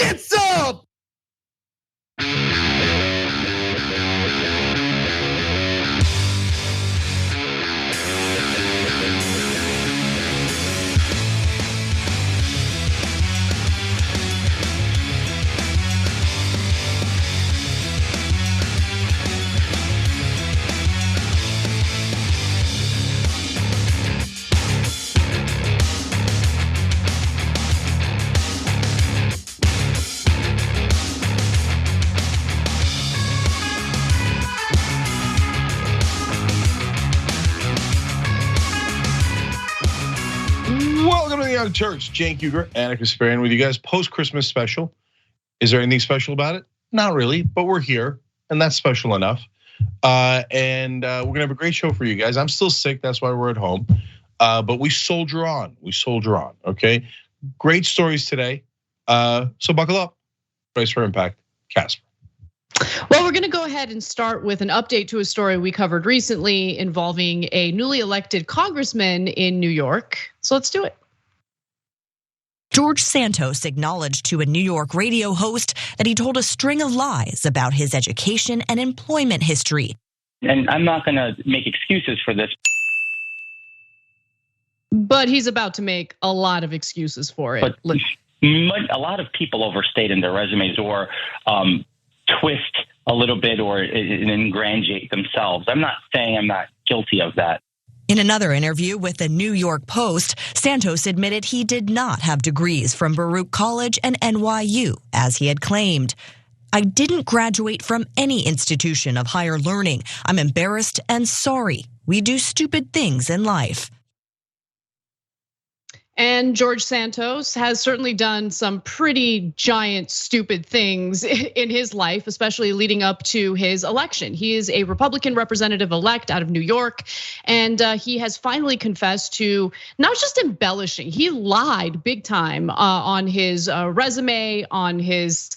Get some! Welcome to the Young Turks. Cenk, Uygur, and Kasparian with you guys. Post-Christmas special. Is there anything special about it? Not really, but we're here, and that's special enough. And we're gonna have a great show for you guys. I'm still sick, that's why we're at home. But we soldier on. Okay? Great stories today. So buckle up. Brace for impact. Casper. Well, we're going to go ahead and start with an update to a story we covered recently involving a newly elected congressman in New York. So let's do it. George Santos acknowledged to a New York radio host that he told a string of lies about his education and employment history. And I'm not going to make excuses for this. But he's about to make a lot of excuses for it. But a lot of people overstate in their resumes or twist a little bit or ingratiate themselves. I'm not saying I'm not guilty of that. In another interview with the New York Post, Santos admitted he did not have degrees from Baruch College and NYU, as he had claimed. I didn't graduate from any institution of higher learning. I'm embarrassed and sorry. We do stupid things in life. And George Santos has certainly done some pretty giant, stupid things in his life, especially leading up to his election. He is a Republican representative-elect out of New York, and he has finally confessed to not just embellishing, he lied big time on his resume, on his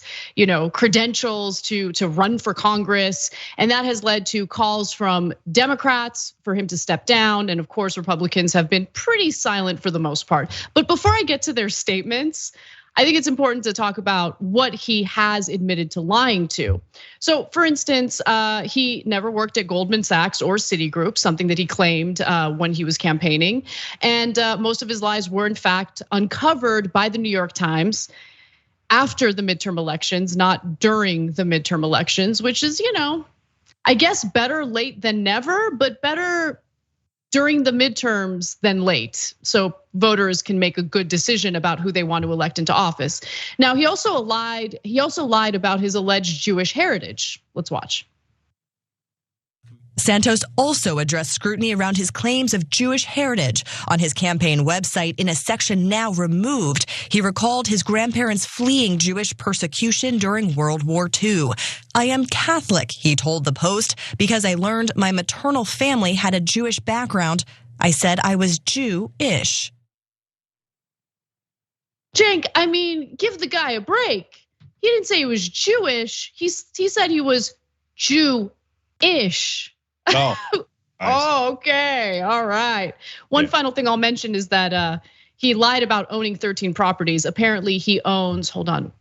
credentials to run for Congress, and that has led to calls from Democrats for him to step down, and of course, Republicans have been pretty silent for the most part. But before I get to their statements, I think it's important to talk about what he has admitted to lying to. So for instance, he never worked at Goldman Sachs or Citigroup, something that he claimed when he was campaigning. And most of his lies were in fact uncovered by the New York Times after the midterm elections, not during the midterm elections, which is, I guess better late than never, but better during the midterms than late, so voters can make a good decision about who they want to elect into office. Now, he also lied about his alleged Jewish heritage. Let's watch. Santos also addressed scrutiny around his claims of Jewish heritage. On his campaign website, in a section now removed, he recalled his grandparents fleeing Jewish persecution during World War II. I am Catholic, he told the Post, because I learned my maternal family had a Jewish background. I said I was Jew-ish. Cenk, I mean, give the guy a break. He didn't say he was Jewish. He said he was Jew-ish. Oh, oh, okay, all right. One final thing I'll mention is that he lied about owning 13 properties. Apparently he owns, 0,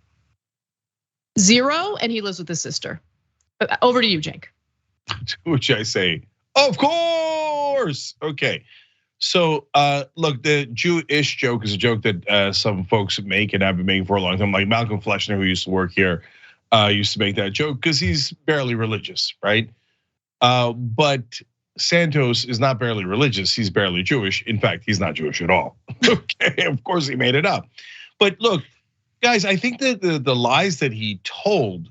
and he lives with his sister. Over to you, Cenk. To which I say, of course. Okay, so look, the Jewish joke is a joke that some folks make and have been making for a long time. Like Malcolm Fleshner, who used to work here, used to make that joke because he's barely religious, right? But Santos is not barely religious, he's barely Jewish. In fact, he's not Jewish at all. Okay, of course he made it up. But look, guys, I think that the lies that he told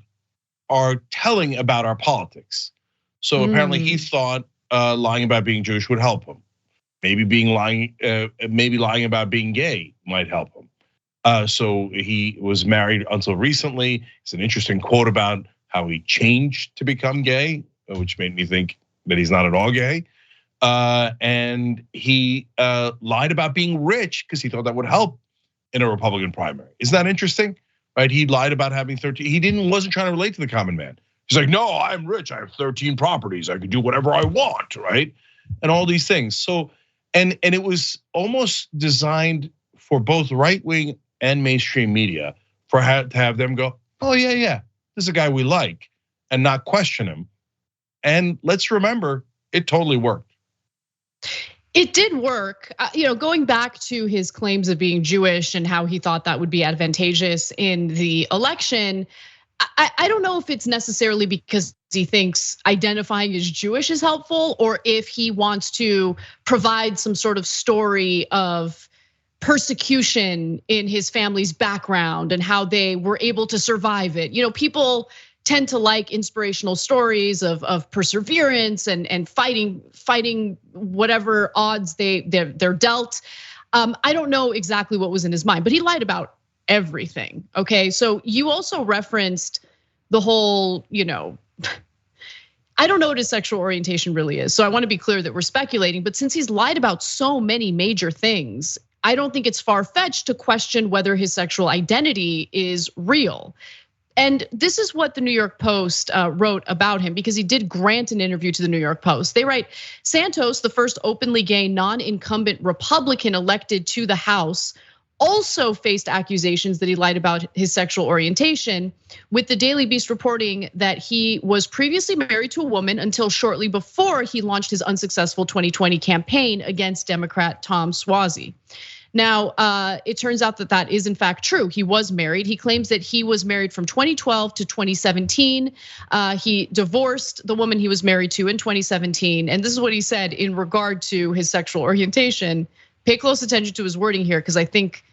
are telling about our politics. So apparently he thought lying about being Jewish would help him. Maybe lying about being gay might help him. So he was married until recently. It's an interesting quote about how he changed to become gay, which made me think that he's not at all gay. And he lied about being rich because he thought that would help in a Republican primary. Isn't that interesting? Right? He lied about having 13. He wasn't trying to relate to the common man. He's like, no, I'm rich. I have 13 properties. I can do whatever I want, right? And all these things. So, and it was almost designed for both right wing and mainstream media to have them go, oh yeah, this is a guy we like, and not question him. And let's remember, it totally worked. It did work. Going back to his claims of being Jewish and how he thought that would be advantageous in the election, I don't know if it's necessarily because he thinks identifying as Jewish is helpful, or if he wants to provide some sort of story of persecution in his family's background and how they were able to survive it. People tend to like inspirational stories of perseverance and fighting whatever odds they're dealt. I don't know exactly what was in his mind, but he lied about everything. Okay, so you also referenced the whole, I don't know what his sexual orientation really is. So I want to be clear that we're speculating, but since he's lied about so many major things, I don't think it's far-fetched to question whether his sexual identity is real. And this is what the New York Post wrote about him, because he did grant an interview to the New York Post. They write, Santos, the first openly gay non-incumbent Republican elected to the House, also faced accusations that he lied about his sexual orientation, with the Daily Beast reporting that he was previously married to a woman until shortly before he launched his unsuccessful 2020 campaign against Democrat Tom Suozzi. Now, it turns out that that is in fact true. He was married. He claims that he was married from 2012 to 2017. He divorced the woman he was married to in 2017. And this is what he said in regard to his sexual orientation. Pay close attention to his wording here, because I think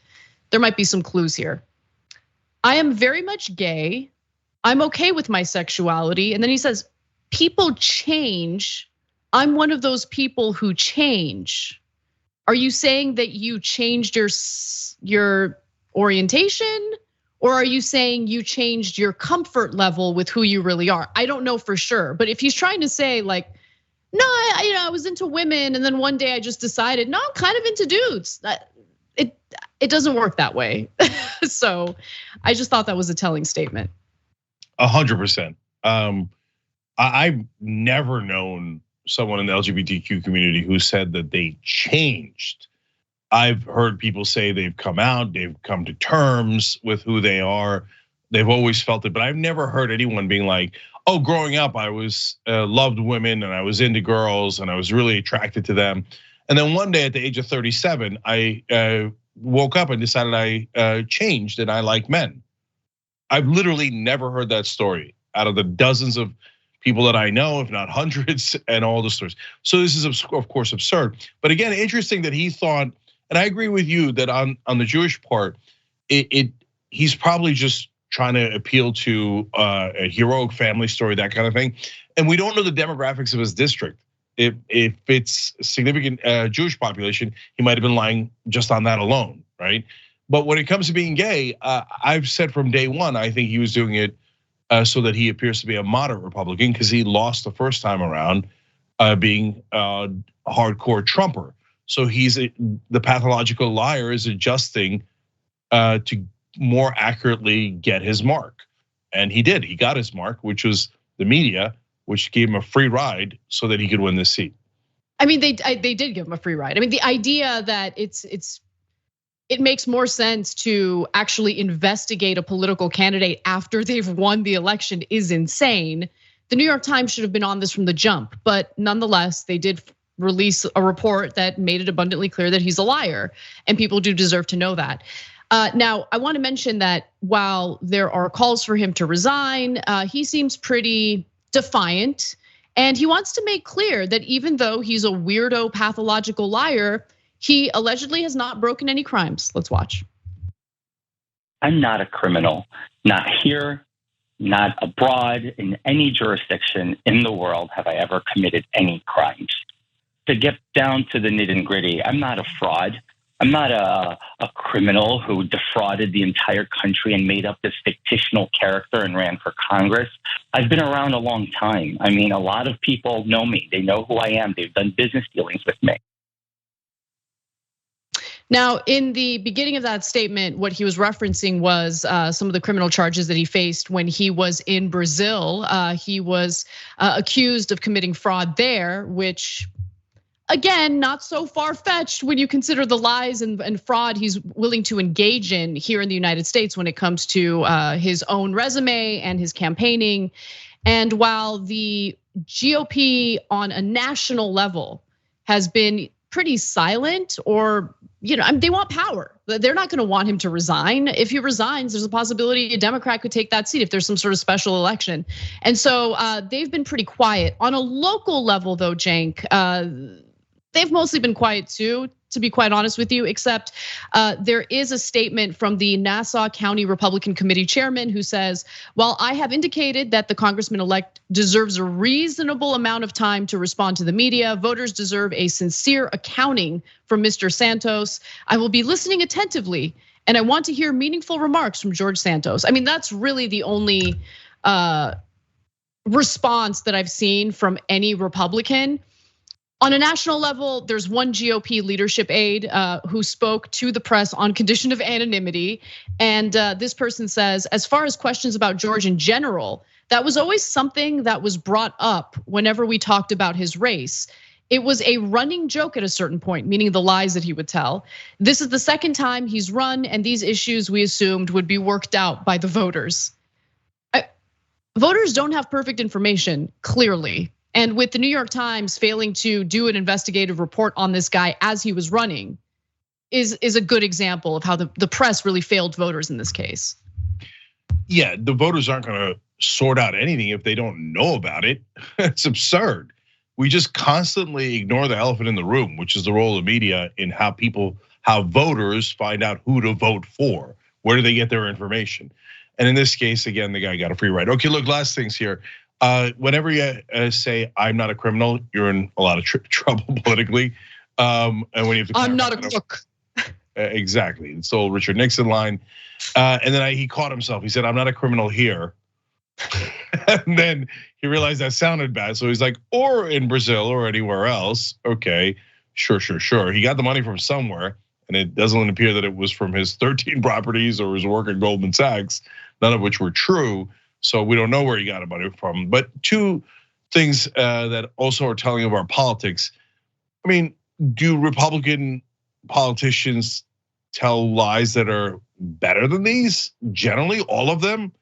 there might be some clues here. I am very much gay. I'm okay with my sexuality. And then he says, people change. I'm one of those people who change. Are you saying that you changed your orientation? Or are you saying you changed your comfort level with who you really are? I don't know for sure. But if he's trying to say like, no, I was into women, and then one day I just decided, no, I'm kind of into dudes. It doesn't work that way. So I just thought that was a telling statement. 100%. I've never known someone in the LGBTQ community who said that they changed. I've heard people say they've come out, they've come to terms with who they are. They've always felt it, but I've never heard anyone being like, oh, growing up, I was loved women and I was into girls and I was really attracted to them. And then one day at the age of 37, I woke up and decided I changed and I like men. I've literally never heard that story out of the dozens of people that I know, if not hundreds, and all the stories. So this is of course absurd. But again, interesting that he thought, and I agree with you that on the Jewish part, he's probably just trying to appeal to a heroic family story, that kind of thing. And we don't know the demographics of his district. If it's a significant Jewish population, he might have been lying just on that alone, right? But when it comes to being gay, I've said from day one, I think he was doing it so that he appears to be a moderate Republican, because he lost the first time around being a hardcore Trumper. So the pathological liar is adjusting to more accurately get his mark. And he did, he got his mark, which was the media, which gave him a free ride so that he could win this seat. I mean, they did give him a free ride. I mean, the idea that it makes more sense to actually investigate a political candidate after they've won the election is insane. The New York Times should have been on this from the jump, but nonetheless, they did release a report that made it abundantly clear that he's a liar, and people do deserve to know that. Now, I want to mention that while there are calls for him to resign, he seems pretty defiant, and he wants to make clear that even though he's a weirdo pathological liar, he allegedly has not broken any crimes. Let's watch. I'm not a criminal, not here, not abroad, in any jurisdiction in the world have I ever committed any crimes. To get down to the nitty and gritty, I'm not a fraud. I'm not a criminal who defrauded the entire country and made up this fictional character and ran for Congress. I've been around a long time. I mean, a lot of people know me. They know who I am. They've done business dealings with me. Now, in the beginning of that statement, what he was referencing was some of the criminal charges that he faced when he was in Brazil. He was accused of committing fraud there, which again, not so far-fetched when you consider the lies and fraud he's willing to engage in here in the United States when it comes to his own resume and his campaigning. And while the GOP on a national level has been pretty silent, or they want power. They're not going to want him to resign. If he resigns, there's a possibility a Democrat could take that seat if there's some sort of special election. And so they've been pretty quiet. On a local level, though, Cenk, they've mostly been quiet too, to be quite honest with you, except there is a statement from the Nassau County Republican Committee chairman who says, while I have indicated that the congressman-elect deserves a reasonable amount of time to respond to the media, voters deserve a sincere accounting from Mr. Santos. I will be listening attentively, and I want to hear meaningful remarks from George Santos. I mean, that's really the only response that I've seen from any Republican. On a national level, there's one GOP leadership aide who spoke to the press on condition of anonymity. And this person says, as far as questions about George in general, that was always something that was brought up whenever we talked about his race. It was a running joke at a certain point, meaning the lies that he would tell. This is the second time he's run, and these issues we assumed would be worked out by the voters. Voters don't have perfect information, clearly. And with the New York Times failing to do an investigative report on this guy as he was running is a good example of how the press really failed voters in this case. Yeah, the voters aren't gonna sort out anything if they don't know about it. It's absurd. We just constantly ignore the elephant in the room, which is the role of media in how voters find out who to vote for. Where do they get their information? And in this case, again, the guy got a free ride. Okay, look, last things here. Whenever you say I'm not a criminal, you're in a lot of trouble politically. And when you have to, I'm not a crook. Exactly, it's the old Richard Nixon line. And then he caught himself. He said, "I'm not a criminal here." And then he realized that sounded bad, so he's like, "Or in Brazil or anywhere else." Okay, sure. He got the money from somewhere, and it doesn't appear that it was from his 13 properties or his work at Goldman Sachs, none of which were true. So we don't know where he got money from. But two things that also are telling of our politics. I mean, do Republican politicians tell lies that are better than these? Generally, all of them.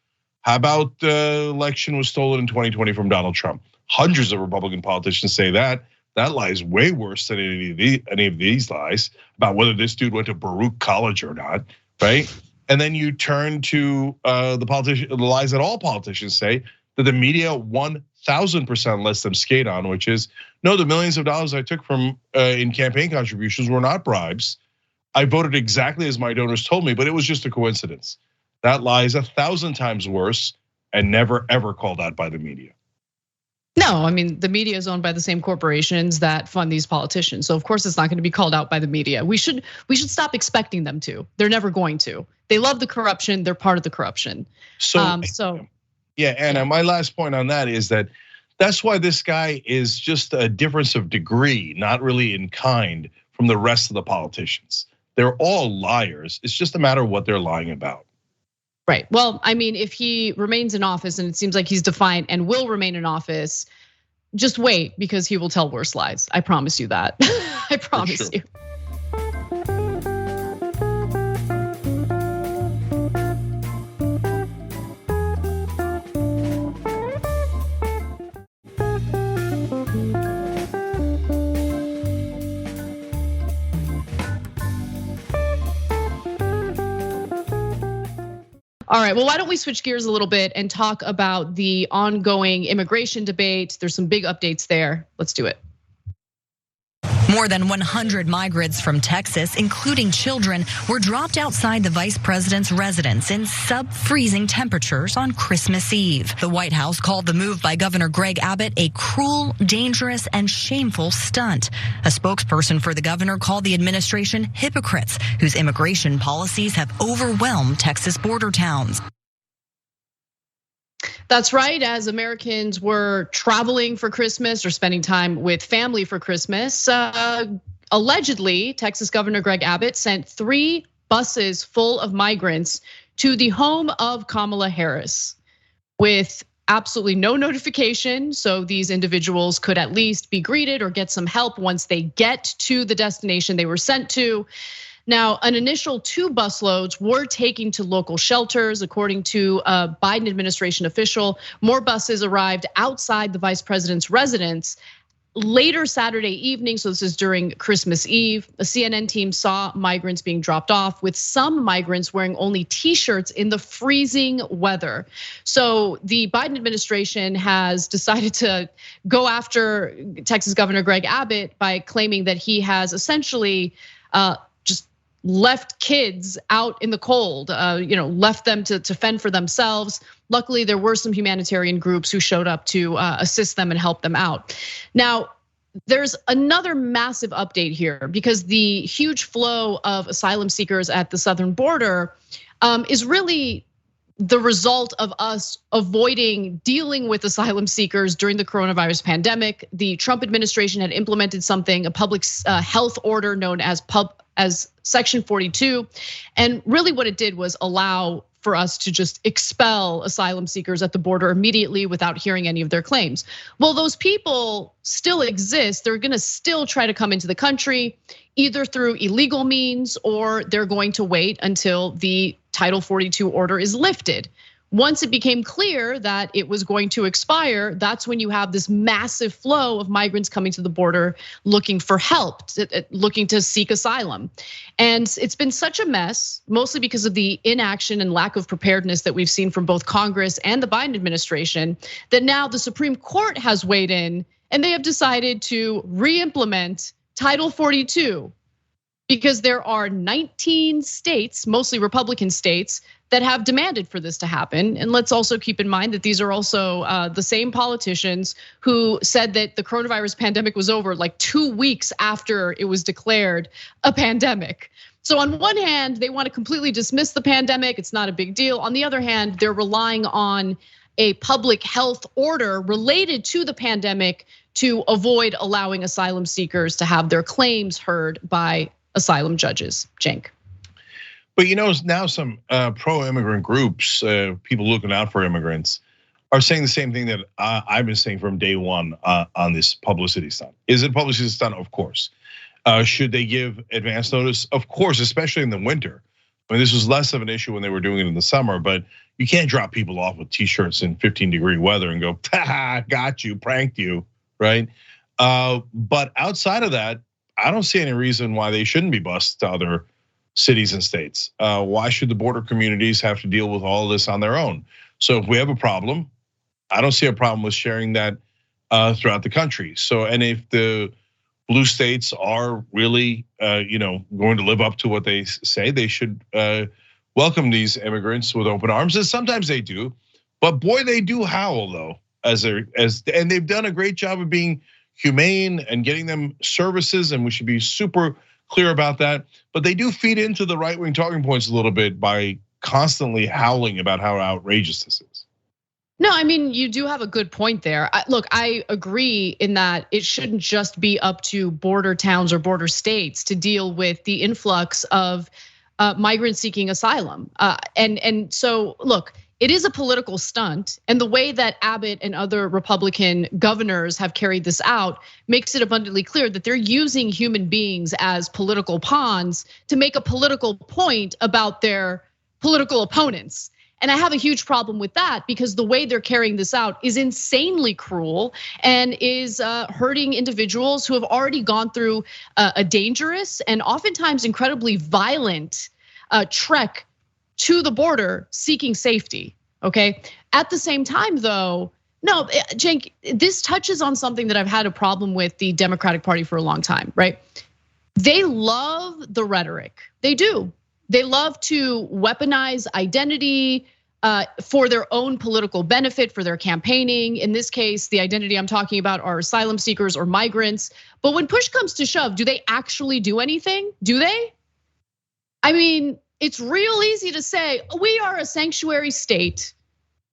How about the election was stolen in 2020 from Donald Trump? Hundreds of Republican politicians say that. That lie is way worse than any of these lies about whether this dude went to Baruch College or not, right? And then you turn to the lies that all politicians say, that the media 1000% lets them skate on, which is, no, the millions of dollars I took from in campaign contributions were not bribes. I voted exactly as my donors told me, but it was just a coincidence. That lie is 1,000 times worse and never ever called out by the media. No, I mean, the media is owned by the same corporations that fund these politicians. So of course it's not going to be called out by the media. We should stop expecting them to. They're never going to. They love the corruption, they're part of the corruption. Yeah, Anna, my last point on that is that's why this guy is just a difference of degree, not really in kind, from the rest of the politicians. They're all liars. It's just a matter of what they're lying about. Right. Well, I mean, if he remains in office, and it seems like he's defiant and will remain in office, just wait, because he will tell worse lies. I promise you that. I promise you. All right, well, why don't we switch gears a little bit and talk about the ongoing immigration debate? There's some big updates there. Let's do it. More than 100 migrants from Texas, including children, were dropped outside the vice president's residence in sub-freezing temperatures on Christmas Eve. The White House called the move by Governor Greg Abbott a cruel, dangerous, and shameful stunt. A spokesperson for the governor called the administration hypocrites, whose immigration policies have overwhelmed Texas border towns. That's right. As Americans were traveling for Christmas or spending time with family for Christmas, allegedly, Texas Governor Greg Abbott sent 3 buses full of migrants to the home of Kamala Harris, with absolutely no notification. So these individuals could at least be greeted or get some help once they get to the destination they were sent to. Now, an initial 2 busloads were taken to local shelters, according to a Biden administration official. More buses arrived outside the vice president's residence later Saturday evening, so this is during Christmas Eve. A CNN team saw migrants being dropped off, with some migrants wearing only t-shirts in the freezing weather. So the Biden administration has decided to go after Texas Governor Greg Abbott by claiming that he has essentially just left kids out in the cold, left them to fend for themselves. Luckily, there were some humanitarian groups who showed up to assist them and help them out. Now, there's another massive update here, because the huge flow of asylum seekers at the southern border is really the result of us avoiding dealing with asylum seekers during the coronavirus pandemic. The Trump administration had implemented something, a public health order known as Section 42. And really what it did was allow for us to just expel asylum seekers at the border immediately without hearing any of their claims. Well, those people still exist. They're gonna still try to come into the country, either through illegal means, or they're going to wait until the Title 42 order is lifted. Once it became clear that it was going to expire, that's when you have this massive flow of migrants coming to the border looking for help, looking to seek asylum. And it's been such a mess, mostly because of the inaction and lack of preparedness that we've seen from both Congress and the Biden administration, that now the Supreme Court has weighed in and they have decided to re-implement Title 42, because there are 19 states, mostly Republican states, that have demanded for this to happen. And let's also keep in mind that these are also the same politicians who said that the coronavirus pandemic was over like 2 weeks after it was declared a pandemic. So on one hand, they want to completely dismiss the pandemic, it's not a big deal. On the other hand, they're relying on a public health order related to the pandemic to avoid allowing asylum seekers to have their claims heard by asylum judges. Cenk. But now some pro-immigrant groups, people looking out for immigrants, are saying the same thing that I've been saying from day one on this publicity stunt. Is it publicity stunt? Of course. Should they give advance notice? Of course, especially in the winter. I mean, this was less of an issue when they were doing it in the summer, but you can't drop people off with t-shirts in 15-degree weather and go, got you, pranked you, right? But outside of that, I don't see any reason why they shouldn't be bused to other cities and states. Why should the border communities have to deal with all of this on their own? So if we have a problem, I don't see a problem with sharing that throughout the country. So, and if the blue states are really, going to live up to what they say, they should welcome these immigrants with open arms. And sometimes they do, but boy, they do howl though, and they've done a great job of being humane and getting them services, and we should be super clear about that. But they do feed into the right-wing talking points a little bit by constantly howling about how outrageous this is. No, I mean, you do have a good point there. Look, I agree in that it shouldn't just be up to border towns or border states to deal with the influx of migrants seeking asylum. And so, look, it is a political stunt, and the way that Abbott and other Republican governors have carried this out makes it abundantly clear that they're using human beings as political pawns to make a political point about their political opponents. And I have a huge problem with that, because the way they're carrying this out is insanely cruel and is hurting individuals who have already gone through a dangerous and oftentimes incredibly violent trek to the border seeking safety, okay? At the same time though, no, Cenk, this touches on something that I've had a problem with the Democratic Party for a long time, right? They love the rhetoric, they do. They love to weaponize identity for their own political benefit, for their campaigning. In this case, the identity I'm talking about are asylum seekers or migrants. But when push comes to shove, do they actually do anything? Do they? I mean, it's real easy to say, we are a sanctuary state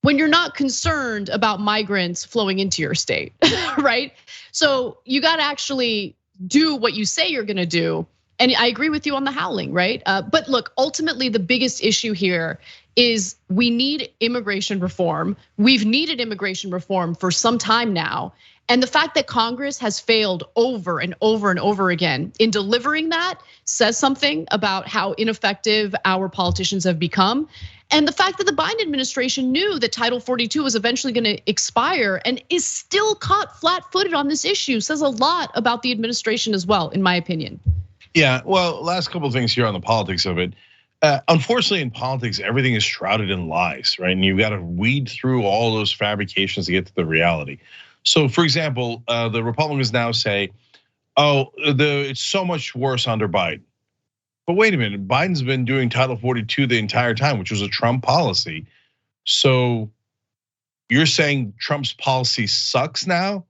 when you're not concerned about migrants flowing into your state, right? So you gotta actually do what you say you're gonna do. And I agree with you on the howling, right? But look, ultimately the biggest issue here is we need immigration reform. We've needed immigration reform for some time now. And the fact that Congress has failed over and over and over again in delivering that says something about how ineffective our politicians have become. And the fact that the Biden administration knew that Title 42 was eventually going to expire and is still caught flat-footed on this issue says a lot about the administration as well, in my opinion. Yeah, well, last couple of things here on the politics of it. Unfortunately, in politics, everything is shrouded in lies, right? And you've got to weed through all those fabrications to get to the reality. So, for example, the Republicans now say, "Oh, it's so much worse under Biden." But wait a minute, Biden's been doing Title 42 the entire time, which was a Trump policy. So you're saying Trump's policy sucks now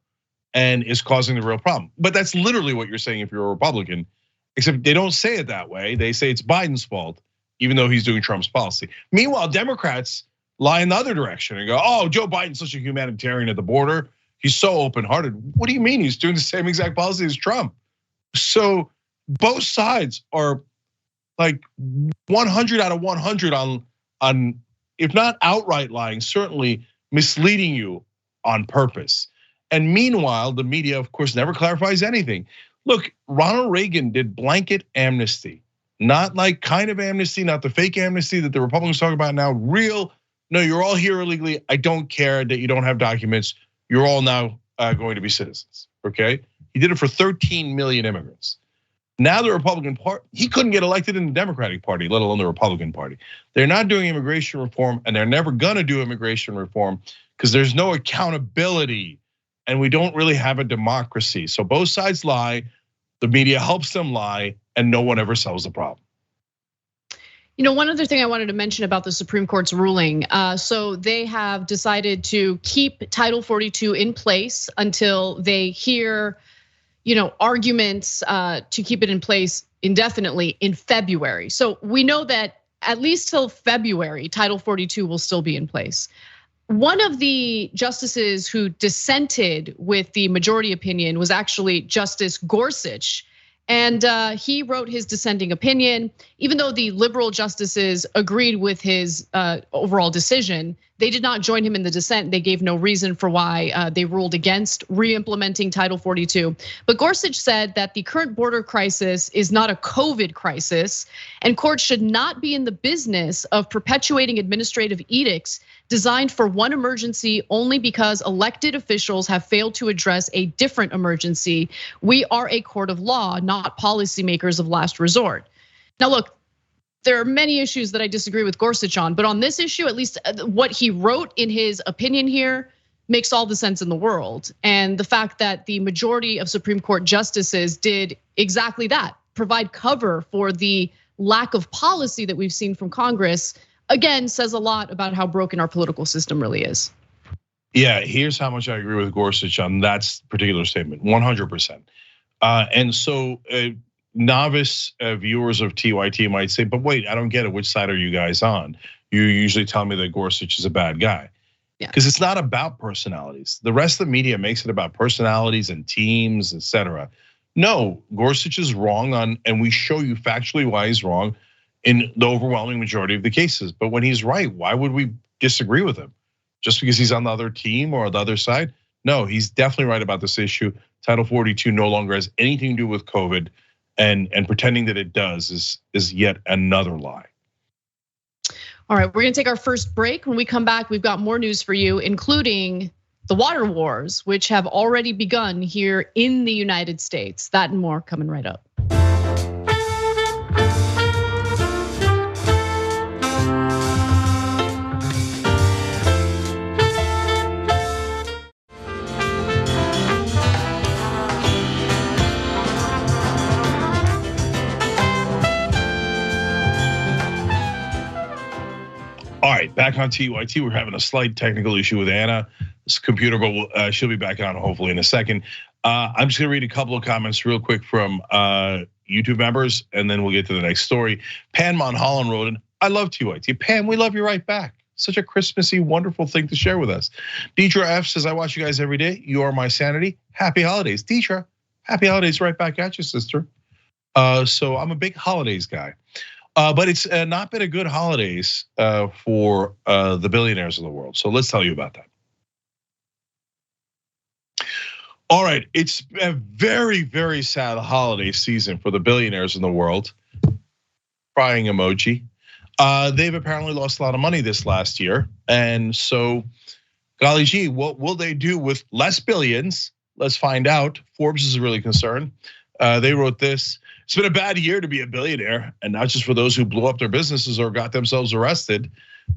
and is causing the real problem. But that's literally what you're saying if you're a Republican, except they don't say it that way. They say it's Biden's fault, even though he's doing Trump's policy. Meanwhile, Democrats lie in the other direction and go, "Oh, Joe Biden's such a humanitarian at the border. He's so open-hearted." What do you mean? He's doing the same exact policy as Trump. So both sides are like 100 out of 100 on, if not outright lying, certainly misleading you on purpose. And meanwhile, the media, of course, never clarifies anything. Look, Ronald Reagan did blanket amnesty, not like kind of amnesty, not the fake amnesty that the Republicans talk about now. Real, no, you're all here illegally. I don't care that you don't have documents. You're all now going to be citizens, okay? He did it for 13 million immigrants. Now the Republican Party, he couldn't get elected in the Democratic Party, let alone the Republican Party. They're not doing immigration reform and they're never gonna do immigration reform because there's no accountability and we don't really have a democracy. So both sides lie, the media helps them lie, and no one ever solves the problem. You know, one other thing I wanted to mention about the Supreme Court's ruling. So they have decided to keep Title 42 in place until they hear, arguments to keep it in place indefinitely in February. So we know that at least till February, Title 42 will still be in place. One of the justices who dissented with the majority opinion was actually Justice Gorsuch. And he wrote his dissenting opinion. Even though the liberal justices agreed with his overall decision, they did not join him in the dissent. They gave no reason for why they ruled against re-implementing Title 42. But Gorsuch said that the current border crisis is not a COVID crisis, and courts should not be in the business of perpetuating administrative edicts designed for one emergency only because elected officials have failed to address a different emergency. We are a court of law, not policymakers of last resort. Now look, there are many issues that I disagree with Gorsuch on, but on this issue, at least what he wrote in his opinion here makes all the sense in the world. And the fact that the majority of Supreme Court justices did exactly that, provide cover for the lack of policy that we've seen from Congress, again, says a lot about how broken our political system really is. Yeah, here's how much I agree with Gorsuch on that particular statement, 100%. And so novice viewers of TYT might say, but wait, I don't get it. Which side are you guys on? You usually tell me that Gorsuch is a bad guy. Because it's not about personalities. The rest of the media makes it about personalities and teams, etc. No, Gorsuch is wrong on, and we show you factually why he's wrong in the overwhelming majority of the cases. But when he's right, why would we disagree with him? Just because he's on the other team or the other side? No, he's definitely right about this issue. Title 42 no longer has anything to do with COVID, and pretending that it does is yet another lie. All right, we're gonna take our first break. When we come back, we've got more news for you, including the water wars, which have already begun here in the United States. That and more coming right up. All right, back on TYT. We're having a slight technical issue with Anna. This computer, but she'll be back on hopefully in a second. I'm just gonna read a couple of comments real quick from YouTube members, and then we'll get to the next story. Pam Monholland wrote in, I love TYT. Pam, we love you right back. Such a Christmassy, wonderful thing to share with us. Deetra F says, I watch you guys every day. You are my sanity. Happy holidays. Deetra, happy holidays right back at you, sister. So I'm a big holidays guy. But it's not been a good holidays for the billionaires of the world. So let's tell you about that. All right, it's a very, very sad holiday season for the billionaires in the world. Crying emoji. They've apparently lost a lot of money this last year. And so, golly gee, what will they do with less billions? Let's find out. Forbes is really concerned. They wrote this: it's been a bad year to be a billionaire, and not just for those who blew up their businesses or got themselves arrested.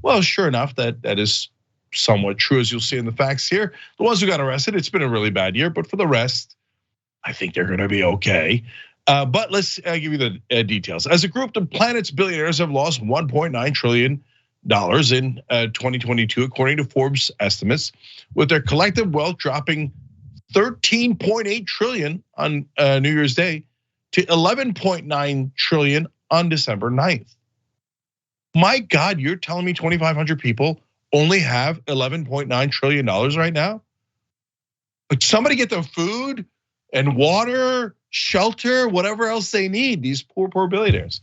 Well, sure enough, that is somewhat true, as you'll see in the facts here. The ones who got arrested, it's been a really bad year, but for the rest, I think they're gonna be okay. But let's give you the details. As a group, the planet's billionaires have lost $1.9 trillion in 2022, according to Forbes estimates, with their collective wealth dropping 13.8 trillion on New Year's Day to 11.9 trillion on December 9th. My God, you're telling me 2,500 people only have $11.9 trillion right now? But somebody get them food and water, shelter, whatever else they need, these poor billionaires.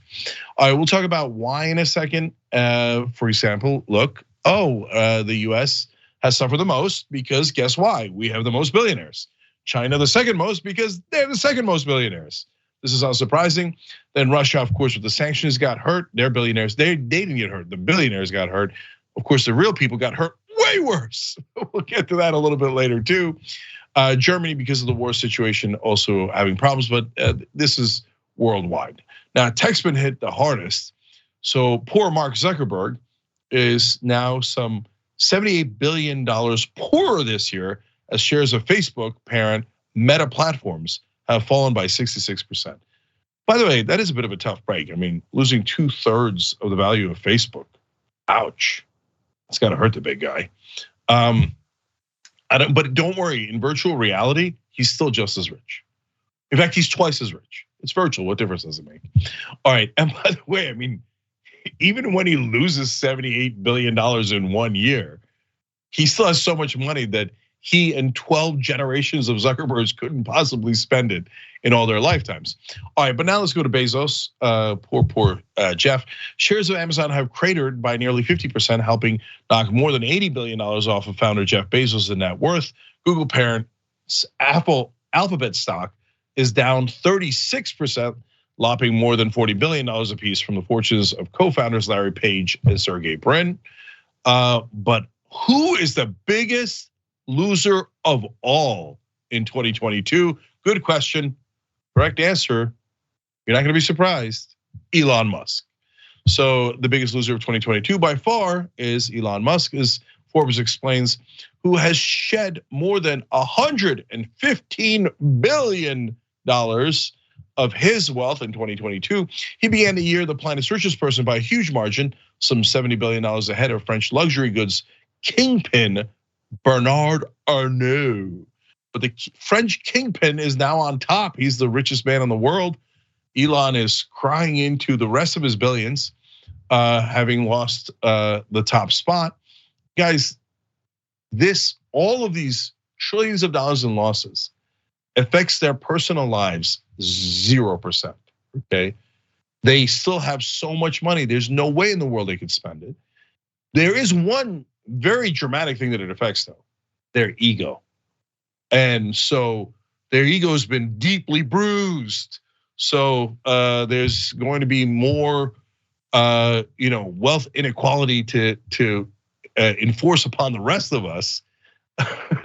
All right, we'll talk about why in a second. For example, look, the US has suffered the most because guess why? We have the most billionaires. China the second most because they're the second most billionaires. This is unsurprising. Then Russia, of course, with the sanctions got hurt. They're billionaires. They didn't get hurt. The billionaires got hurt. Of course, the real people got hurt way worse. We'll get to that a little bit later too. Germany, because of the war situation, also having problems, but this is worldwide. Now, tech's been hit the hardest. So poor Mark Zuckerberg is now some $78 billion poorer this year as shares of Facebook parent Meta Platforms have fallen by 66%. By the way, that is a bit of a tough break. I mean, losing 2/3 of the value of Facebook. Ouch. It's gotta hurt the big guy. But don't worry, in virtual reality, he's still just as rich. In fact, he's twice as rich. It's virtual, what difference does it make? All right, and by the way, I mean, even when he loses $78 billion in 1 year, he still has so much money that he and 12 generations of Zuckerbergs couldn't possibly spend it in all their lifetimes. All right, but now let's go to Bezos, poor Jeff. Shares of Amazon have cratered by nearly 50%, helping knock more than $80 billion off of founder Jeff Bezos' net worth. Google parent Alphabet stock is down 36%, lopping more than $40 billion apiece from the fortunes of co-founders Larry Page and Sergey Brin. But who is the biggest loser of all in 2022? Good question. Correct answer. You're not gonna be surprised. Elon Musk. So the biggest loser of 2022 by far is Elon Musk, as Forbes explains, who has shed more than $115 billion of his wealth in 2022. He began the year the planet's richest person by a huge margin, some $70 billion ahead of French luxury goods kingpin Bernard Arnault. But the French kingpin is now on top. He's the richest man in the world. Elon is crying into the rest of his billions, having lost the top spot. Guys, all of these trillions of dollars in losses affects their personal lives 0%, okay? They still have so much money. There's no way in the world they could spend it. There is one very dramatic thing that it affects though, their ego. And so their ego has been deeply bruised. So there's going to be more wealth inequality to enforce upon the rest of us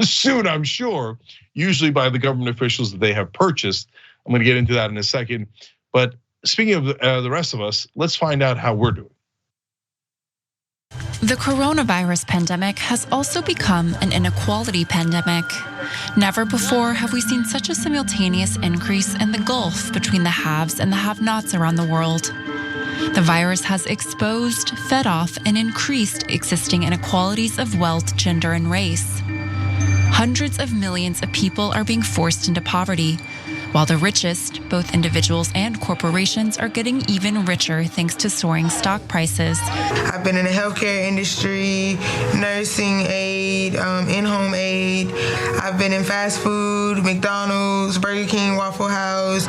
soon, I'm sure, usually by the government officials that they have purchased. I'm gonna get into that in a second. But speaking of the rest of us, let's find out how we're doing. The coronavirus pandemic has also become an inequality pandemic. Never before have we seen such a simultaneous increase in the gulf between the haves and the have-nots around the world. The virus has exposed, fed off, and increased existing inequalities of wealth, gender, and race. Hundreds of millions of people are being forced into poverty, while the richest, both individuals and corporations, are getting even richer thanks to soaring stock prices. I've been in the healthcare industry, nursing aid, in-home aid. I've been in fast food, McDonald's, Burger King, Waffle House.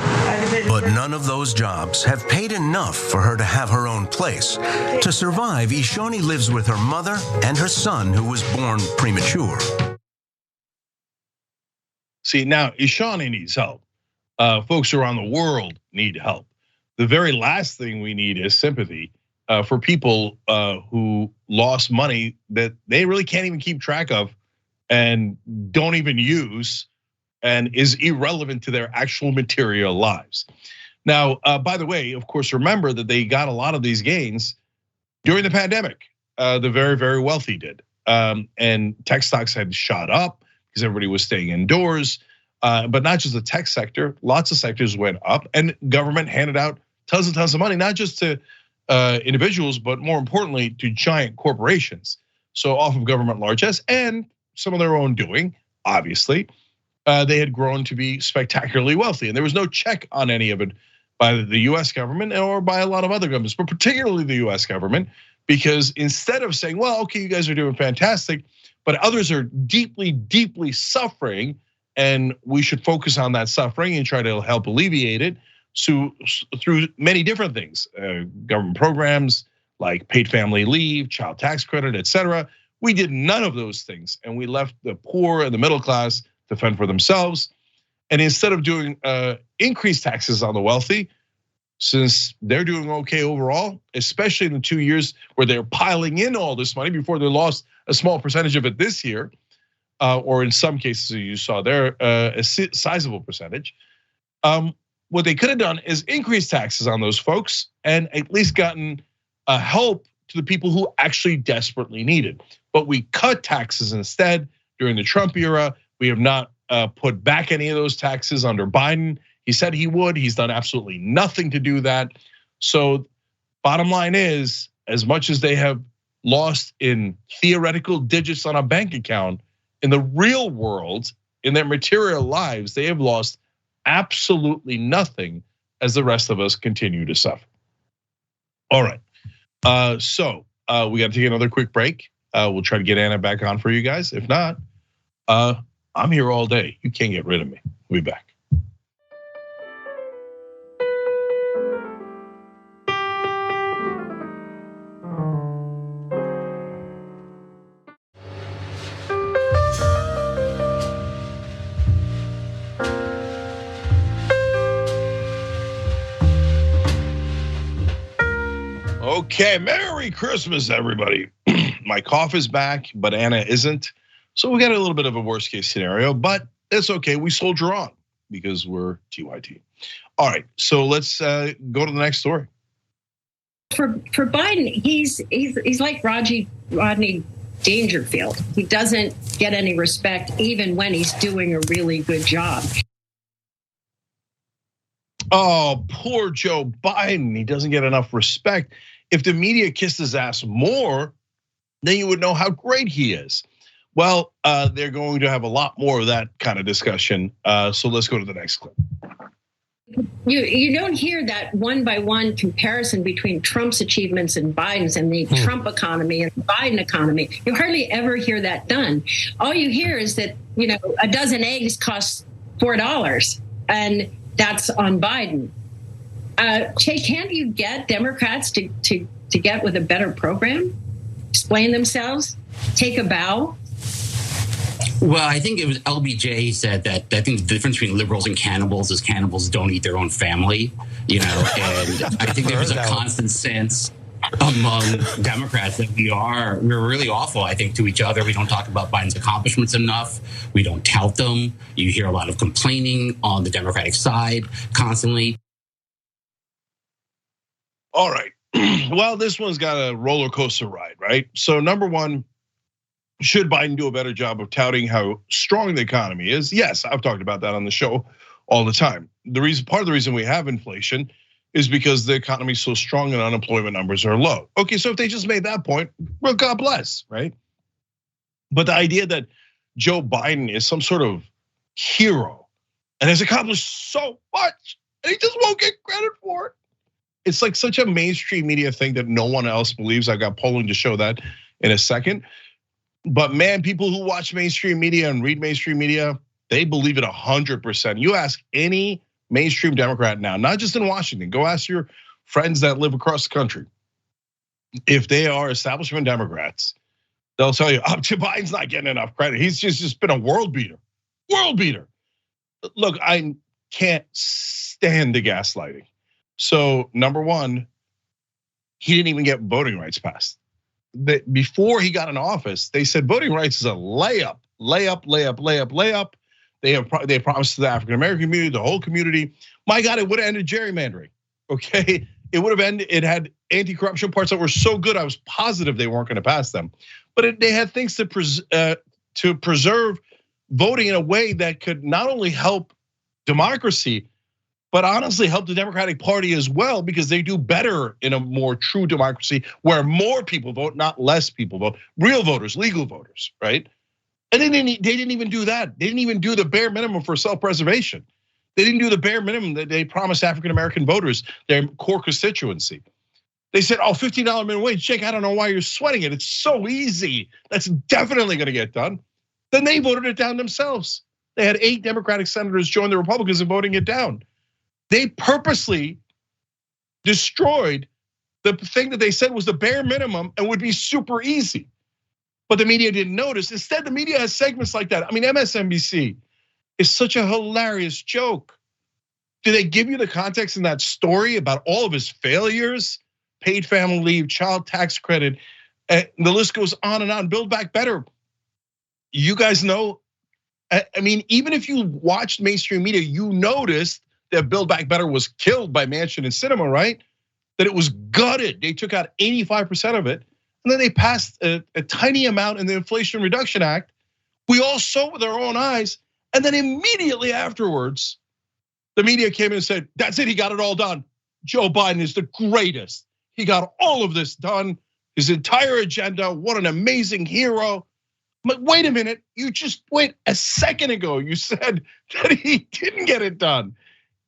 But none of those jobs have paid enough for her to have her own place. To survive, Ishani lives with her mother and her son, who was born premature. See, now Ishani needs help. Folks around the world need help. The very last thing we need is sympathy for people who lost money that they really can't even keep track of and don't even use and is irrelevant to their actual material lives. Now, by the way, of course, remember that they got a lot of these gains during the pandemic. The very, very wealthy did. And tech stocks had shot up because everybody was staying indoors. But not just the tech sector, lots of sectors went up, and government handed out tons and tons of money, not just to individuals, but more importantly, to giant corporations. So off of government largesse and some of their own doing, obviously, they had grown to be spectacularly wealthy. And there was no check on any of it by the US government or by a lot of other governments, but particularly the US government, because instead of saying, well, okay, you guys are doing fantastic, but others are deeply, deeply suffering, and we should focus on that suffering and try to help alleviate it through many different things, government programs like paid family leave, child tax credit, etc. We did none of those things, and we left the poor and the middle class to fend for themselves. And instead of doing increased taxes on the wealthy, since they're doing okay overall, especially in the 2 years where they're piling in all this money before they lost a small percentage of it this year, or in some cases you saw there a sizable percentage. What they could have done is increase taxes on those folks and at least gotten help to the people who actually desperately need it. But we cut taxes instead during the Trump era. We have not put back any of those taxes under Biden. He said he would. He's done absolutely nothing to do that. So bottom line is, as much as they have lost in theoretical digits on a bank account, in the real world, in their material lives, they have lost absolutely nothing as the rest of us continue to suffer. All right, so we got to take another quick break. We'll try to get Anna back on for you guys. If not, I'm here all day. You can't get rid of me. We'll be back. Okay, Merry Christmas, everybody. My cough is back, but Anna isn't. So we got a little bit of a worst case scenario, but it's okay. We soldier on because we're TYT. All right, so let's go to the next story. For Biden, he's like Rodney Dangerfield. He doesn't get any respect even when he's doing a really good job. Oh, poor Joe Biden. He doesn't get enough respect. If the media kissed his ass more, then you would know how great he is. Well, they're going to have a lot more of that kind of discussion. So let's go to the next clip. You don't hear that one by one comparison between Trump's achievements and Biden's and the Trump economy and the Biden economy. You hardly ever hear that done. All you hear is that, a dozen eggs costs $4, and that's on Biden. Can't you get Democrats to get with a better program, explain themselves, take a bow? Well, I think it was LBJ said that I think the difference between liberals and cannibals is cannibals don't eat their own family, and I think there was a constant sense among Democrats that we're really awful, I think, to each other. We don't talk about Biden's accomplishments enough. We don't tout them. You hear a lot of complaining on the Democratic side constantly. All right. Well, this one's got a roller coaster ride, right? So number one, should Biden do a better job of touting how strong the economy is? Yes, I've talked about that on the show all the time. Part of the reason we have inflation is because the economy is so strong and unemployment numbers are low. Okay, so if they just made that point, well, God bless, right? But the idea that Joe Biden is some sort of hero and has accomplished so much, and he just won't get credit for it. It's like such a mainstream media thing that no one else believes. I got polling to show that in a second. But man, people who watch mainstream media and read mainstream media, they believe it 100%. You ask any mainstream Democrat now, not just in Washington, go ask your friends that live across the country. If they are establishment Democrats, they'll tell you, Joe Biden's not getting enough credit. He's just been a world beater. Look, I can't stand the gaslighting. So number one, he didn't even get voting rights passed. Before he got in office, they said voting rights is a layup. They promised to the African American community, the whole community. My God, it would have ended gerrymandering. Okay, it would have ended. It had anti-corruption parts that were so good, I was positive they weren't going to pass them. But they had things to preserve voting in a way that could not only help democracy, but honestly help the Democratic Party as well, because they do better in a more true democracy where more people vote, not less people vote, real voters, legal voters, right? And they didn't even do that. They didn't even do the bare minimum for self-preservation. They didn't do the bare minimum that they promised African American voters, their core constituency. They said, $15 minimum wage, Cenk, I don't know why you're sweating it. It's so easy. That's definitely gonna get done. Then they voted it down themselves. They had 8 Democratic senators join the Republicans in voting it down. They purposely destroyed the thing that they said was the bare minimum and would be super easy. But the media didn't notice. Instead, the media has segments like that. I mean, MSNBC is such a hilarious joke. Do they give you the context in that story about all of his failures? Paid family leave, child tax credit, and the list goes on and on. Build Back Better. You guys know, I mean, even if you watched mainstream media, you noticed that Build Back Better was killed by Manchin and Sinema, right? That it was gutted. They took out 85% of it. And then they passed a tiny amount in the Inflation Reduction Act. We all saw it with our own eyes. And then immediately afterwards, the media came in and said, that's it, he got it all done. Joe Biden is the greatest. He got all of this done, his entire agenda, what an amazing hero. But wait a minute, wait a second ago, you said that he didn't get it done.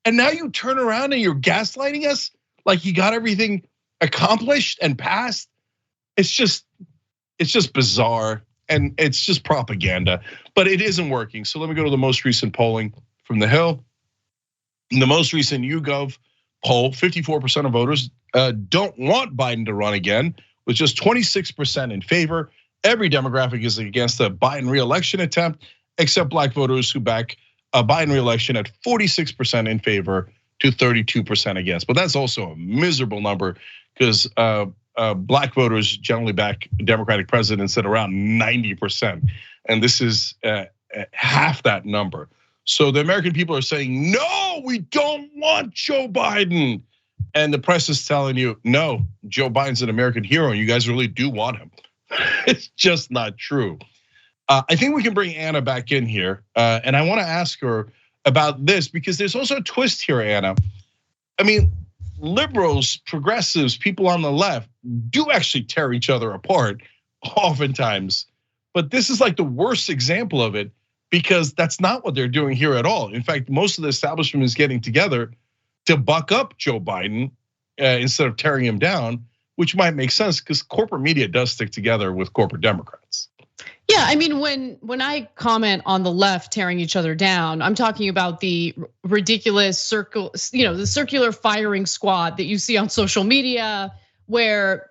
And now you turn around and you're gaslighting us like he got everything accomplished and passed. It's just bizarre, and it's just propaganda, but it isn't working. So let me go to the most recent polling from The Hill. In the most recent YouGov poll, 54% of voters don't want Biden to run again, with just 26% in favor. Every demographic is against the Biden re-election attempt, except black voters who back a Biden re-election at 46% in favor to 32% against. But that's also a miserable number, because black voters generally back Democratic presidents at around 90%. And this is half that number. So the American people are saying, no, we don't want Joe Biden. And the press is telling you, no, Joe Biden's an American hero and you guys really do want him. It's just not true. I think we can bring Anna back in here. And I wanna ask her about this, because there's also a twist here, Anna. I mean, liberals, progressives, people on the left do actually tear each other apart oftentimes. But this is like the worst example of it, because that's not what they're doing here at all. In fact, most of the establishment is getting together to buck up Joe Biden instead of tearing him down, which might make sense because corporate media does stick together with corporate Democrats. Yeah, I mean, when I comment on the left tearing each other down, I'm talking about the ridiculous the circular firing squad that you see on social media, where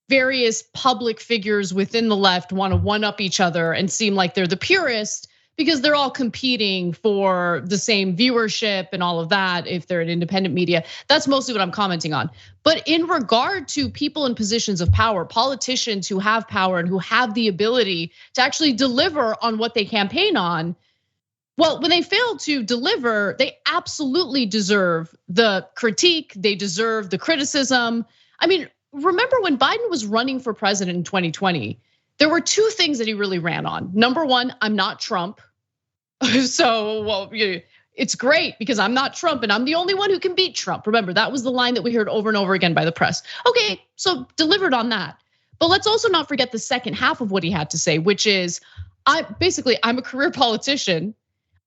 various public figures within the left want to one-up each other and seem like they're the purest, because they're all competing for the same viewership and all of that if they're an independent media. That's mostly what I'm commenting on. But in regard to people in positions of power, politicians who have power and who have the ability to actually deliver on what they campaign on, well, when they fail to deliver, they absolutely deserve the critique, they deserve the criticism. I mean, remember when Biden was running for president in 2020, there were 2 things that he really ran on. Number 1, I'm not Trump. So, well, it's great because I'm not Trump and I'm the only one who can beat Trump. Remember, that was the line that we heard over and over again by the press. Okay, so delivered on that. But let's also not forget the second half of what he had to say, which is, I'm a career politician.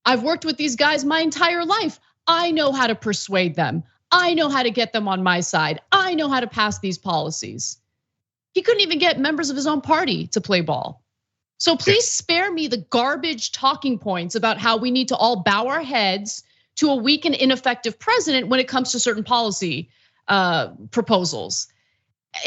I've worked with these guys my entire life. I know how to persuade them. I know how to get them on my side. I know how to pass these policies. He couldn't even get members of his own party to play ball. So please spare me the garbage talking points about how we need to all bow our heads to a weak and ineffective president when it comes to certain policy proposals.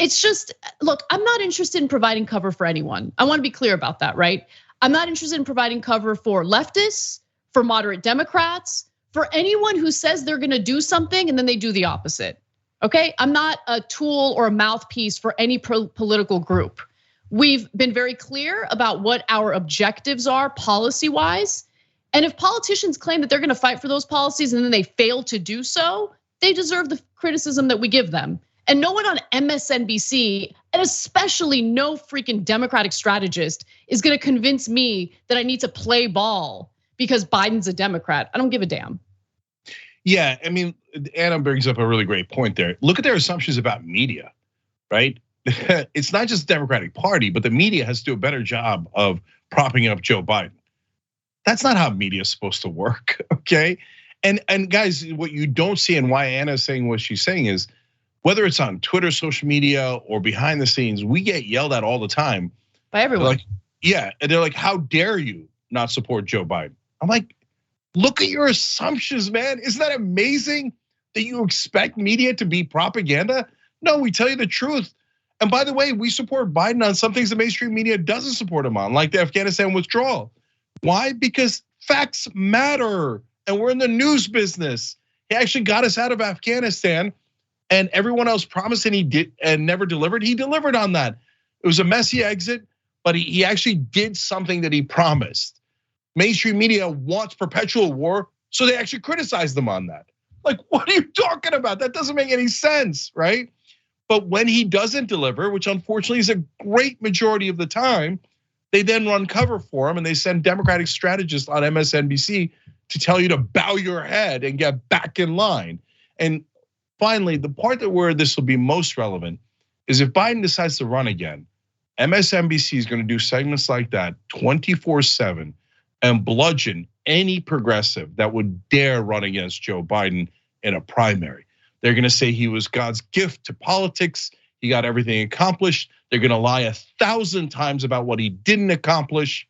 It's just, look, I'm not interested in providing cover for anyone. I want to be clear about that, right? I'm not interested in providing cover for leftists, for moderate Democrats, for anyone who says they're gonna do something and then they do the opposite, okay? I'm not a tool or a mouthpiece for any political group. We've been very clear about what our objectives are policy-wise. And if politicians claim that they're gonna fight for those policies and then they fail to do so, they deserve the criticism that we give them. And no one on MSNBC, and especially no freaking Democratic strategist, is gonna convince me that I need to play ball because Biden's a Democrat. I don't give a damn. Yeah, I mean, Anna brings up a really great point there. Look at their assumptions about media, right? It's not just the Democratic Party, but the media has to do a better job of propping up Joe Biden. That's not how media is supposed to work, okay? And guys, what you don't see and why Anna's saying what she's saying is, whether it's on Twitter, social media, or behind the scenes, we get yelled at all the time. By everyone. Like, yeah, and they're like, how dare you not support Joe Biden? I'm like, look at your assumptions, man. Isn't that amazing that you expect media to be propaganda? No, we tell you the truth. And by the way, we support Biden on some things the mainstream media doesn't support him on, like the Afghanistan withdrawal. Why? Because facts matter, and we're in the news business. He actually got us out of Afghanistan, and everyone else promised and he did and never delivered. He delivered on that. It was a messy exit, but he actually did something that he promised. Mainstream media wants perpetual war, so they actually criticize them on that. Like, what are you talking about? That doesn't make any sense, right? But when he doesn't deliver, which unfortunately is a great majority of the time, they then run cover for him and they send Democratic strategists on MSNBC to tell you to bow your head and get back in line. And finally, the part that where this will be most relevant is if Biden decides to run again, MSNBC is going to do segments like that 24/7 and bludgeon any progressive that would dare run against Joe Biden in a primary. They're gonna say he was God's gift to politics. He got everything accomplished. They're gonna lie 1,000 times about what he didn't accomplish.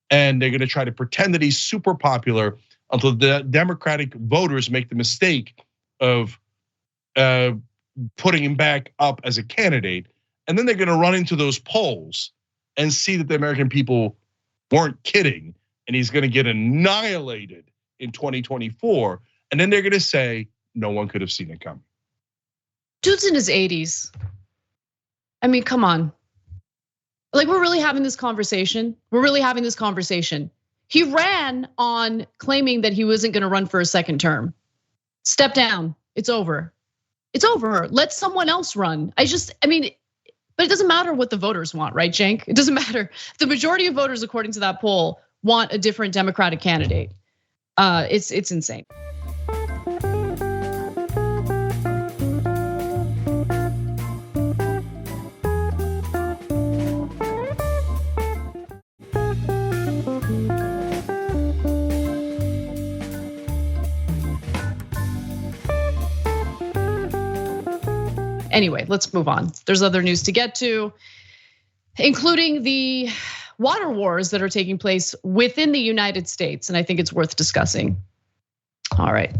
And they're gonna try to pretend that he's super popular until the Democratic voters make the mistake of putting him back up as a candidate. And then they're gonna run into those polls and see that the American people weren't kidding. And he's gonna get annihilated in 2024. And then they're gonna say, no one could have seen it coming. Dude's in his 80s. I mean, come on. Like, we're really having this conversation. We're really having this conversation. He ran on claiming that he wasn't gonna run for a second term. Step down, it's over. It's over, let someone else run. I mean, but it doesn't matter what the voters want, right, Cenk? It doesn't matter. The majority of voters, according to that poll, want a different Democratic candidate. It's insane. Anyway, let's move on. There's other news to get to, including the water wars that are taking place within the United States, and I think it's worth discussing. All right.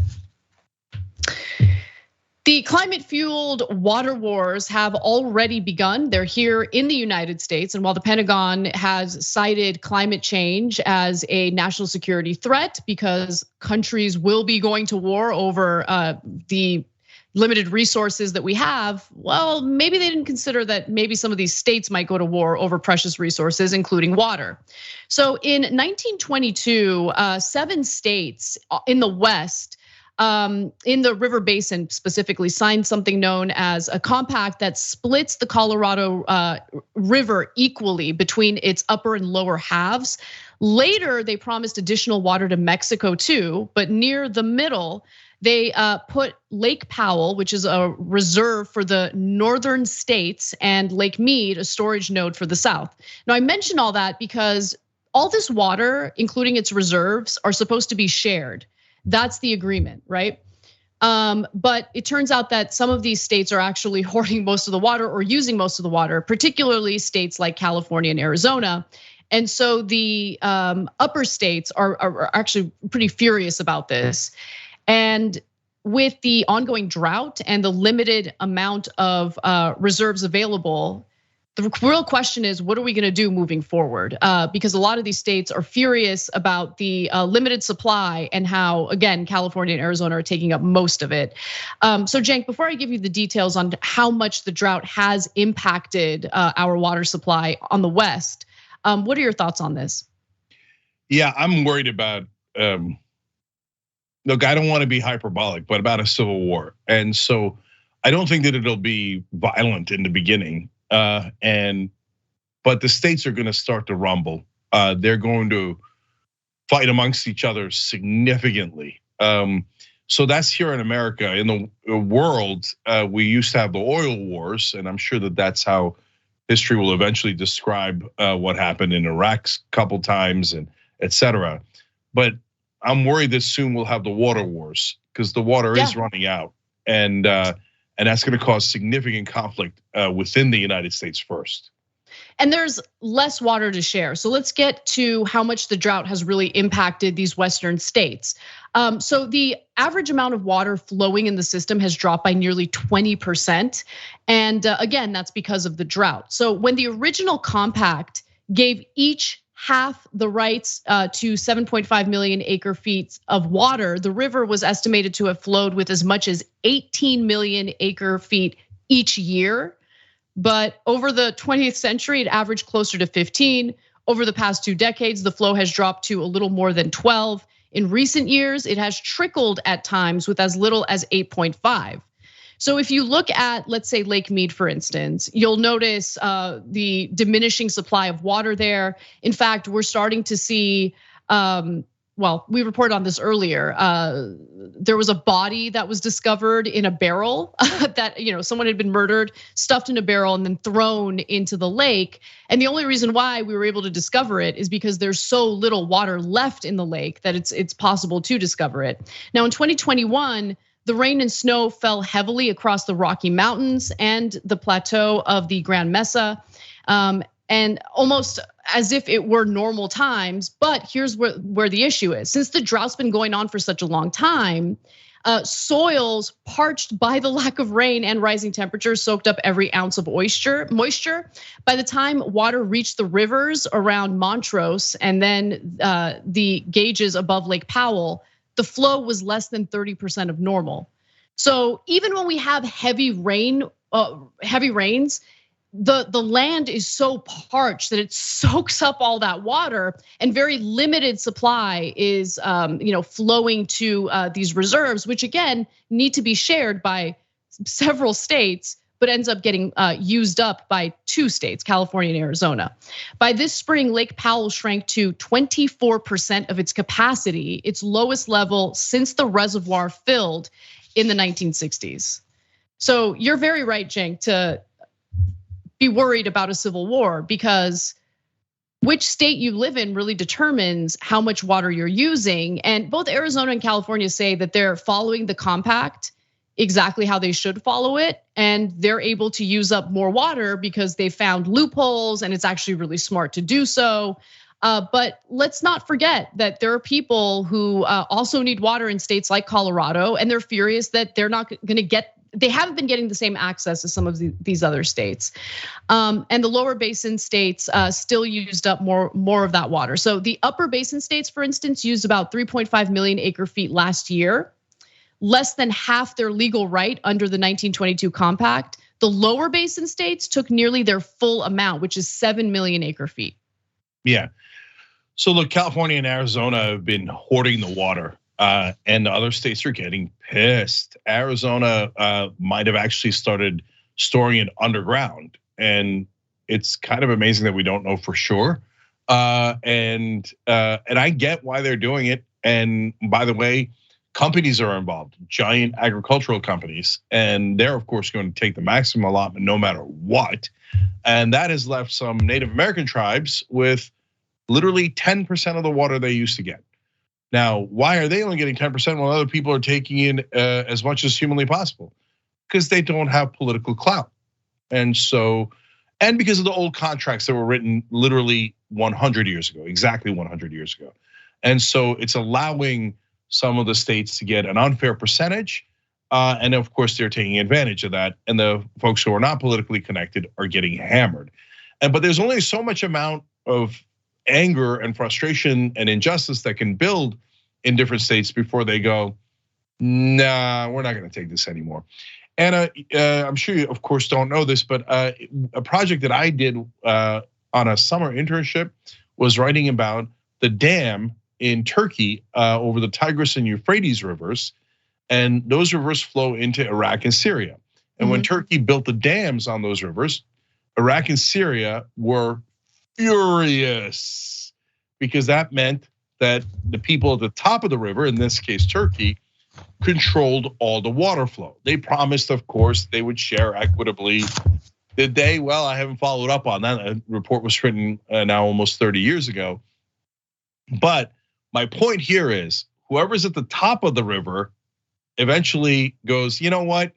The climate-fueled water wars have already begun. They're here in the United States, and while the Pentagon has cited climate change as a national security threat because countries will be going to war over the limited resources that we have, well, maybe they didn't consider that maybe some of these states might go to war over precious resources, including water. So in 1922, 7 states in the West, in the river basin specifically, signed something known as a compact that splits the Colorado River equally between its upper and lower halves. Later, they promised additional water to Mexico too, but near the middle, they put Lake Powell, which is a reserve for the northern states, and Lake Mead, a storage node for the south. Now, I mention all that because all this water, including its reserves, are supposed to be shared. That's the agreement, right? But it turns out that some of these states are actually hoarding most of the water or using most of the water, particularly states like California and Arizona. And so the upper states are actually pretty furious about this. And with the ongoing drought and the limited amount of reserves available, the real question is, what are we gonna do moving forward? Because a lot of these states are furious about the limited supply and how, again, California and Arizona are taking up most of it. So Cenk, before I give you the details on how much the drought has impacted our water supply on the West, what are your thoughts on this? Yeah, I'm worried about, look, I don't wanna be hyperbolic, but about a civil war. And so I don't think that it'll be violent in the beginning. But the states are gonna start to rumble. They're going to fight amongst each other significantly. So that's here in America. In the world, we used to have the oil wars, and I'm sure that that's how history will eventually describe what happened in Iraq a couple times and et cetera. But I'm worried that soon we'll have the water wars because the water is running out, and that's going to cause significant conflict within the United States first. And there's less water to share. So let's get to how much the drought has really impacted these Western states. So the average amount of water flowing in the system has dropped by nearly 20%. And again, that's because of the drought. So when the original compact gave each half the rights to 7.5 million acre feet of water, the river was estimated to have flowed with as much as 18 million acre feet each year. But over the 20th century, it averaged closer to 15. Over the past 2 decades, the flow has dropped to a little more than 12. In recent years, it has trickled at times with as little as 8.5. So if you look at, let's say, Lake Mead, for instance, you'll notice the diminishing supply of water there. In fact, we're starting to see, well, we reported on this earlier. There was a body that was discovered in a barrel that someone had been murdered, stuffed in a barrel, and then thrown into the lake. And the only reason why we were able to discover it is because there's so little water left in the lake that it's possible to discover it. Now, in 2021. The rain and snow fell heavily across the Rocky Mountains and the plateau of the Grand Mesa, and almost as if it were normal times. But here's where the issue is. Since the drought's been going on for such a long time, soils parched by the lack of rain and rising temperatures soaked up every ounce of moisture. By the time water reached the rivers around Montrose and then the gauges above Lake Powell, the flow was less than 30% of normal. So even when we have heavy rains, the land is so parched that it soaks up all that water, and very limited supply is flowing to these reserves, which again need to be shared by several states, but ends up getting used up by 2 states, California and Arizona. By this spring, Lake Powell shrank to 24% of its capacity, its lowest level since the reservoir filled in the 1960s. So you're very right, Cenk, to be worried about a civil war, because which state you live in really determines how much water you're using. And both Arizona and California say that they're following the compact exactly how they should follow it, and they're able to use up more water because they found loopholes, and it's actually really smart to do so. But let's not forget that there are people who also need water in states like Colorado, and they're furious that they're not gonna get, they haven't been getting the same access as some of these other states. And the lower basin states still used up more of that water. So the upper basin states, for instance, used about 3.5 million acre feet last year, less than half their legal right under the 1922 compact. The lower basin states took nearly their full amount, which is 7 million acre feet. Yeah, so look, California and Arizona have been hoarding the water, and the other states are getting pissed. Arizona might have actually started storing it underground, and it's kind of amazing that we don't know for sure. And I get why they're doing it. And by the way, companies are involved, giant agricultural companies, and they're of course going to take the maximum allotment no matter what. And that has left some Native American tribes with literally 10% of the water they used to get. Now, why are they only getting 10% while other people are taking in as much as humanly possible? Because they don't have political clout. And because of the old contracts that were written literally 100 years ago, exactly 100 years ago. And so it's allowing some of the states to get an unfair percentage. And of course, they're taking advantage of that. And the folks who are not politically connected are getting hammered. But there's only so much amount of anger and frustration and injustice that can build in different states before they go, nah, we're not gonna take this anymore. And I'm sure you, of course, don't know this, but a project that I did on a summer internship was writing about the dam in Turkey over the Tigris and Euphrates rivers. And those rivers flow into Iraq and Syria. And when Turkey built the dams on those rivers, Iraq and Syria were furious because that meant that the people at the top of the river, in this case Turkey, controlled all the water flow. They promised, of course, they would share equitably. Did they? Well, I haven't followed up on that. A report was written now almost 30 years ago. But my point here is, whoever's at the top of the river eventually goes, you know what?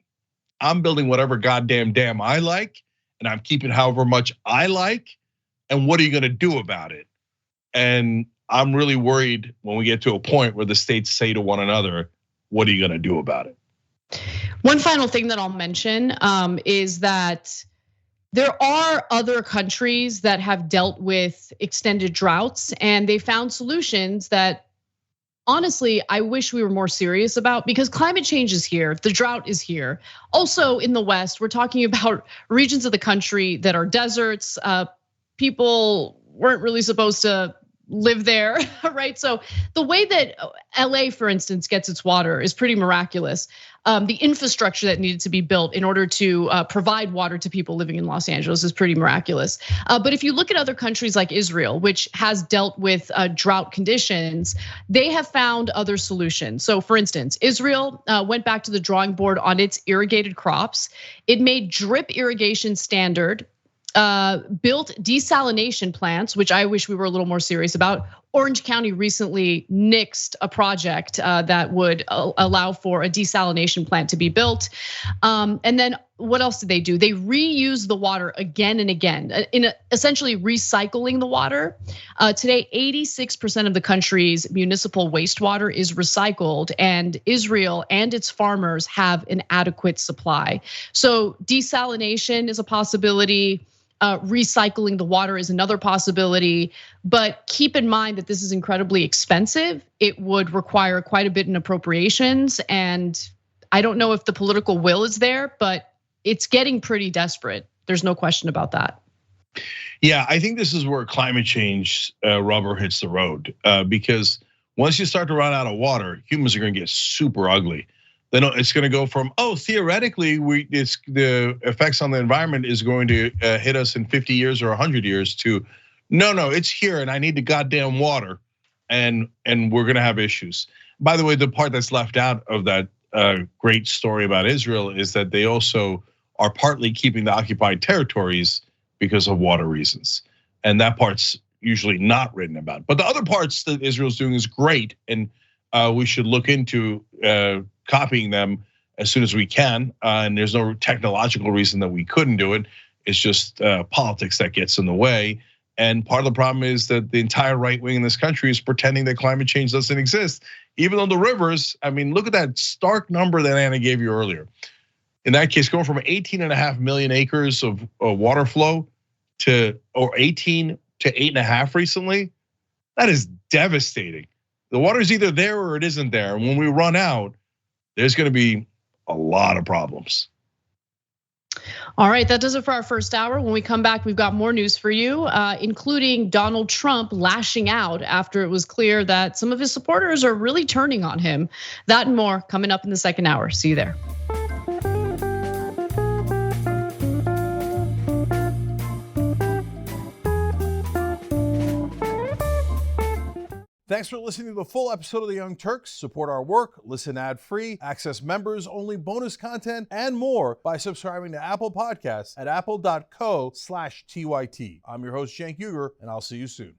I'm building whatever goddamn dam I like, and I'm keeping however much I like, and what are you gonna do about it? And I'm really worried when we get to a point where the states say to one another, what are you gonna do about it? One final thing that I'll mention is that there are other countries that have dealt with extended droughts, and they found solutions that honestly, I wish we were more serious about, because climate change is here, the drought is here. Also in the West, we're talking about regions of the country that are deserts. People weren't really supposed to live there, right? So the way that LA, for instance, gets its water is pretty miraculous. The infrastructure that needed to be built in order to provide water to people living in Los Angeles is pretty miraculous. But if you look at other countries like Israel, which has dealt with drought conditions, they have found other solutions. So for instance, Israel went back to the drawing board on its irrigated crops. It made drip irrigation standard, built desalination plants, which I wish we were a little more serious about. Orange County recently nixed a project that would allow for a desalination plant to be built. And then what else did they do? They reused the water again and again, essentially recycling the water. Today, 86% of the country's municipal wastewater is recycled, and Israel and its farmers have an adequate supply. So desalination is a possibility. Recycling the water is another possibility, but keep in mind that this is incredibly expensive. It would require quite a bit in appropriations, and I don't know if the political will is there, but it's getting pretty desperate. There's no question about that. Yeah, I think this is where climate change rubber hits the road, because once you start to run out of water, humans are gonna get super ugly. Then it's going to go from, theoretically, the effects on the environment is going to hit us in 50 years or 100 years, to no, it's here and I need the goddamn water, and we're going to have issues. By the way, the part that's left out of that great story about Israel is that they also are partly keeping the occupied territories because of water reasons, and that part's usually not written about. But the other parts that Israel's doing is great, and we should look into copying them as soon as we can. And there's no technological reason that we couldn't do it. It's just politics that gets in the way. And part of the problem is that the entire right wing in this country is pretending that climate change doesn't exist. Even though the rivers, I mean, look at that stark number that Anna gave you earlier. In that case, going from 18.5 million acres of water flow to 18 to 8.5 recently, that is devastating. The water is either there or it isn't there. And when we run out, there's gonna be a lot of problems. All right, that does it for our first hour. When we come back, we've got more news for you, including Donald Trump lashing out after it was clear that some of his supporters are really turning on him. That and more coming up in the second hour. See you there. Thanks for listening to the full episode of The Young Turks. Support our work, listen ad-free, access members-only bonus content, and more by subscribing to Apple Podcasts at apple.co/TYT. I'm your host, Cenk Uygur, and I'll see you soon.